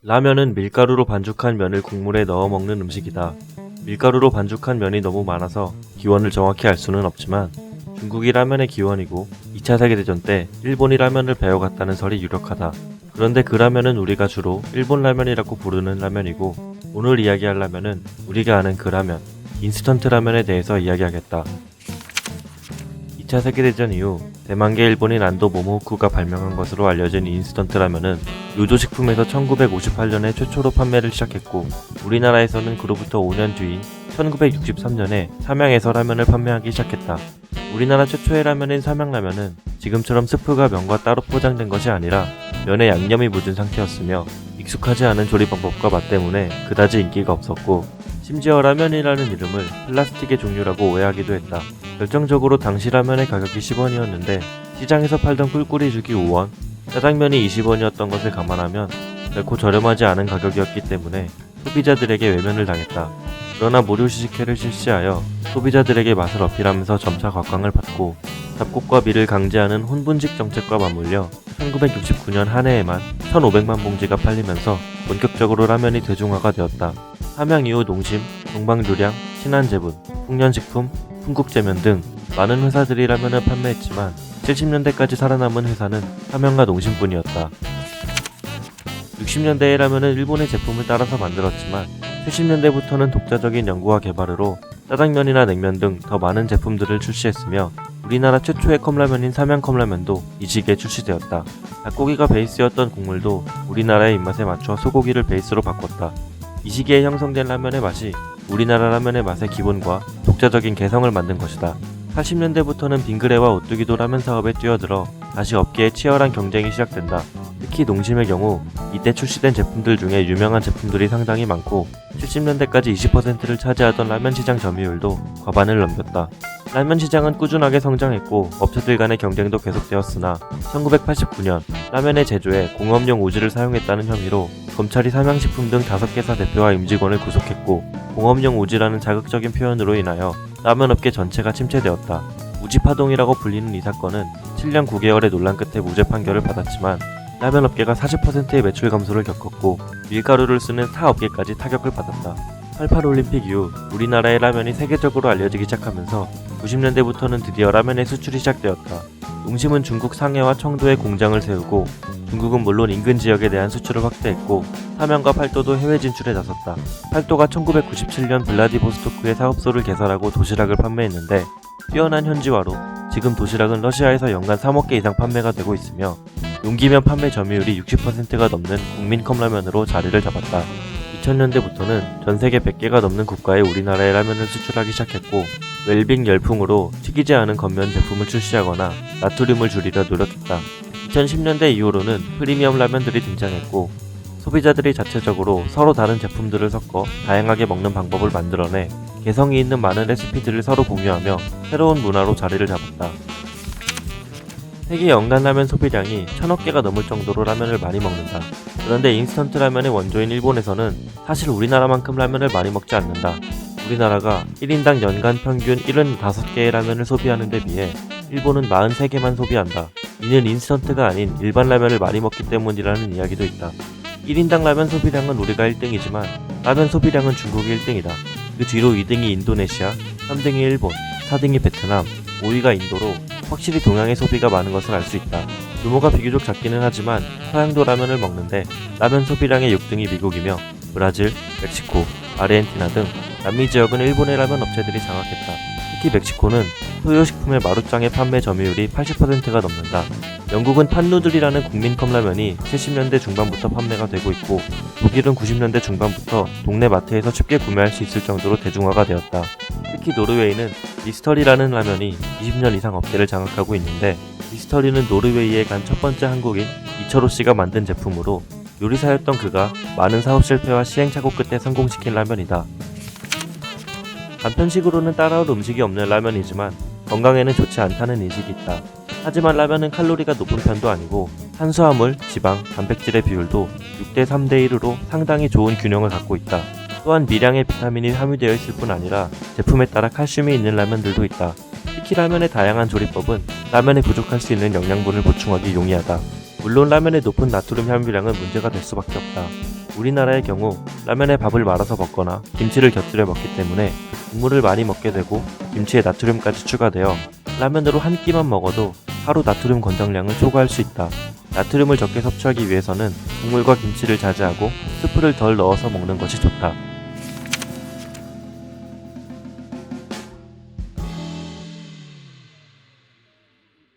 라면은 밀가루로 반죽한 면을 국물에 넣어 먹는 음식이다. 밀가루로 반죽한 면이 너무 많아서 기원을 정확히 알 수는 없지만 중국이 라면의 기원이고 2차 세계대전 때 일본이 라면을 배워갔다는 설이 유력하다. 그런데 그 라면은 우리가 주로 일본 라면이라고 부르는 라면이고, 오늘 이야기할 라면은 우리가 아는 그 라면, 인스턴트 라면에 대해서 이야기하겠다. 2차 세계대전 이후 대만계 일본인 안도 모모후쿠가 발명한 것으로 알려진 인스턴트 라면은 요조식품에서 1958년에 최초로 판매를 시작했고, 우리나라에서는 그로부터 5년 뒤인 1963년에 삼양에서 라면을 판매하기 시작했다. 우리나라 최초의 라면인 삼양라면은 지금처럼 스프가 면과 따로 포장된 것이 아니라 면에 양념이 묻은 상태였으며, 익숙하지 않은 조리 방법과 맛 때문에 그다지 인기가 없었고, 심지어 라면이라는 이름을 플라스틱의 종류라고 오해하기도 했다. 결정적으로 당시 라면의 가격이 10원이었는데 시장에서 팔던 꿀꿀이죽이 5원, 짜장면이 20원이었던 것을 감안하면 결코 저렴하지 않은 가격이었기 때문에 소비자들에게 외면을 당했다. 그러나 무료 시식회를 실시하여 소비자들에게 맛을 어필하면서 점차 곽광을 받고, 잡곡과 밀을 강제하는 혼분식 정책과 맞물려 1969년 한 해에만 1,500만 봉지가 팔리면서 본격적으로 라면이 대중화가 되었다. 삼양 이후 농심, 동방조량, 신한제분, 풍년식품, 풍국제면 등 많은 회사들이 라면을 판매했지만 70년대까지 살아남은 회사는 삼양과 농심뿐이었다. 60년대의 라면은 일본의 제품을 따라서 만들었지만 70년대부터는 독자적인 연구와 개발으로 짜장면이나 냉면 등 더 많은 제품들을 출시했으며, 우리나라 최초의 컵라면인 삼양컵라면도 이 시기에 출시되었다. 닭고기가 베이스였던 국물도 우리나라의 입맛에 맞춰 소고기를 베이스로 바꿨다. 이 시기에 형성된 라면의 맛이 우리나라 라면의 맛의 기본과 독자적인 개성을 만든 것이다. 80년대부터는 빙그레와 오뚜기도 라면 사업에 뛰어들어 다시 업계의 치열한 경쟁이 시작된다. 특히 농심의 경우 이때 출시된 제품들 중에 유명한 제품들이 상당히 많고 70년대까지 20%를 차지하던 라면 시장 점유율도 과반을 넘겼다. 라면 시장은 꾸준하게 성장했고 업체들 간의 경쟁도 계속되었으나 1989년 라면의 제조에 공업용 오지를 사용했다는 혐의로 검찰이 삼양식품 등 5개사 대표와 임직원을 구속했고, 공업용 오지라는 자극적인 표현으로 인하여 라면업계 전체가 침체되었다. 우지파동이라고 불리는 이 사건은 7년 9개월의 논란 끝에 무죄 판결을 받았지만 라면업계가 40%의 매출 감소를 겪었고 밀가루를 쓰는 타업계까지 타격을 받았다. 88 올림픽 이후 우리나라의 라면이 세계적으로 알려지기 시작하면서 90년대부터는 드디어 라면의 수출이 시작되었다. 농심은 중국 상해와 청도에 공장을 세우고, 중국은 물론 인근 지역에 대한 수출을 확대했고 삼양과 팔도도 해외 진출에 나섰다. 팔도가 1997년 블라디보스토크에 사업소를 개설하고 도시락을 판매했는데, 뛰어난 현지화로 지금 도시락은 러시아에서 연간 3억 개 이상 판매가 되고 있으며 용기면 판매 점유율이 60%가 넘는 국민 컵라면으로 자리를 잡았다. 2000년대부터는 전세계 100개가 넘는 국가에 우리나라의 라면을 수출하기 시작했고, 웰빙 열풍으로 튀기지 않은 겉면 제품을 출시하거나 나트륨을 줄이려 노력했다. 2010년대 이후로는 프리미엄 라면들이 등장했고, 소비자들이 자체적으로 서로 다른 제품들을 섞어 다양하게 먹는 방법을 만들어내 개성이 있는 많은 레시피들을 서로 공유하며 새로운 문화로 자리를 잡았다. 세계 연간 라면 소비량이 1000억 개가 넘을 정도로 라면을 많이 먹는다. 그런데 인스턴트 라면의 원조인 일본에서는 사실 우리나라만큼 라면을 많이 먹지 않는다. 우리나라가 1인당 연간 평균 75개의 라면을 소비하는 데 비해 일본은 43개만 소비한다. 이는 인스턴트가 아닌 일반 라면을 많이 먹기 때문이라는 이야기도 있다. 1인당 라면 소비량은 우리가 1등이지만 라면 소비량은 중국이 1등이다. 그 뒤로 2등이 인도네시아, 3등이 일본, 4등이 베트남, 5위가 인도로 확실히 동양의 소비가 많은 것을 알 수 있다. 규모가 비교적 작기는 하지만 서양도 라면을 먹는데 라면 소비량의 6등이 미국이며 브라질, 멕시코, 아르헨티나 등 남미 지역은 일본의 라면 업체들이 장악했다. 특히 멕시코는 토요식품의 마루짱의 판매 점유율이 80%가 넘는다. 영국은 팥누들이라는 국민 컵라면이 70년대 중반부터 판매가 되고 있고, 독일은 90년대 중반부터 동네 마트에서 쉽게 구매할 수 있을 정도로 대중화가 되었다. 특히 노르웨이는 미스터리라는 라면이 20년 이상 업계를 장악하고 있는데, 미스터리는 노르웨이에 간 첫 번째 한국인 이철호 씨가 만든 제품으로 요리사였던 그가 많은 사업 실패와 시행착오 끝에 성공시킨 라면이다. 간편식으로는 따라올 음식이 없는 라면이지만 건강에는 좋지 않다는 인식이 있다. 하지만 라면은 칼로리가 높은 편도 아니고 탄수화물, 지방, 단백질의 비율도 6대 3대 1으로 상당히 좋은 균형을 갖고 있다. 또한 미량의 비타민이 함유되어 있을 뿐 아니라 제품에 따라 칼슘이 있는 라면들도 있다. 특히 라면의 다양한 조리법은 라면에 부족할 수 있는 영양분을 보충하기 용이하다. 물론 라면의 높은 나트륨 함유량은 문제가 될 수밖에 없다. 우리나라의 경우 라면에 밥을 말아서 먹거나 김치를 곁들여 먹기 때문에 국물을 많이 먹게 되고 김치에 나트륨까지 추가되어 라면으로 한 끼만 먹어도 하루 나트륨 권장량을 초과할 수 있다. 나트륨을 적게 섭취하기 위해서는 국물과 김치를 자제하고 스프를 덜 넣어서 먹는 것이 좋다.